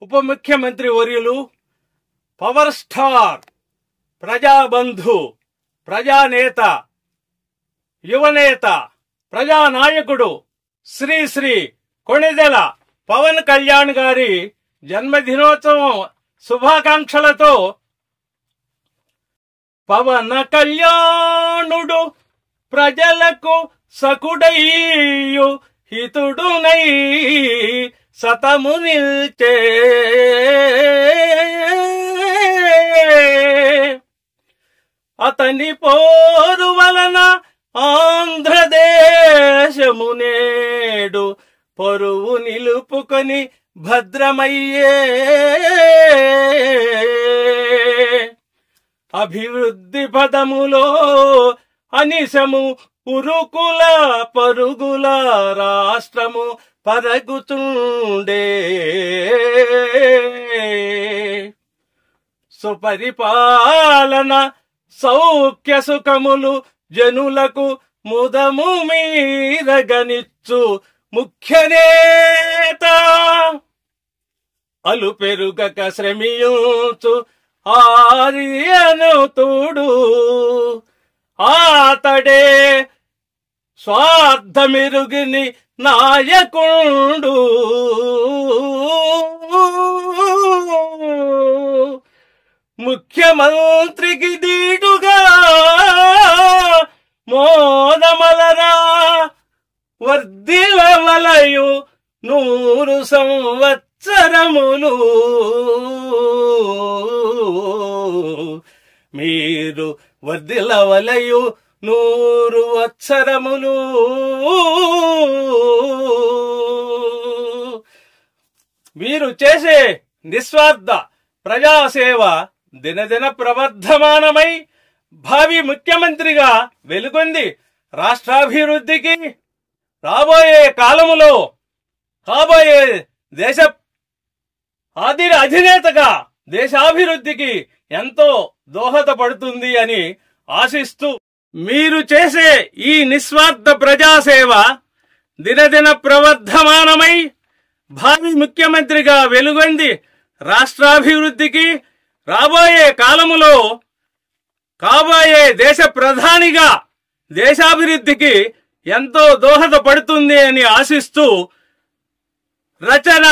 ఉప ముఖ్యమంత్రి వర్యులు, పవర్ స్టార్, ప్రజాబంధు, ప్రజానేత, యువనేత, ప్రజానాయకుడు శ్రీ శ్రీ కొణిదెల పవన్ కళ్యాణ్ గారి జన్మదినోత్సవం శుభాకాంక్షలతో పవన కళ్యాణుడు ప్రజలకు సకుడయ్యు హితుడునై సతము నిల్చే అతని పోరు వలన ఆంధ్రదేశము నేడు పరువు నిలుపుకొని భద్రమయ్యే అభివృద్ధి పదములో అనిశము ఉరుకుల పరుగుల రాష్ట్రము పరగుతుండే సుపరిపాలన సౌఖ్య సుఖములు జనులకు ముదము మీరగనిచ్చు ముఖ్యనేత అలు పెరుగక శ్రమించు ఆర్యను తోడు ఆతడే స్వార్థమిరుగిని నాయకుండు ముఖ్యమంత్రికి దీటుగా మోదమలరా వర్ధిల్లవలయు 100 సంవత్సరములు మీరు వర్ధిల్లవలయు 100 సంవత్సరములు మీరు చేసే నిస్వార్థ ప్రజాసేవ దినదిన ప్రవర్ధమానమై భావి ముఖ్యమంత్రిగా వెలుగొంది రాష్ట్రాభివృద్ధికి రాబోయే కాలములో కాబోయే దేశ అధినేతగా దేశాభివృద్ధికి ఎంతో దోహదపడుతుంది అని ఆశిస్తూ మీరు చేసే ఈ నిస్వార్థ ప్రజాసేవ దినదిన ప్రవర్ధమానమై భావి ముఖ్యమంత్రిగా వెలుగొంది రాష్ట్రాభివృద్ధికి రాబోయే కాలములో కాబోయే దేశ ప్రధానిగా దేశాభివృద్ధికి ఎంతో దోహదపడుతుంది అని ఆశిస్తూ రచన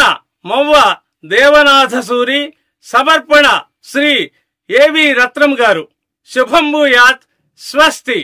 మొవ్వ దేవనాథసూరి, సమర్పణ శ్రీ ఏవి రత్నం గారు. శుభం భూయాత్. స్వస్తి.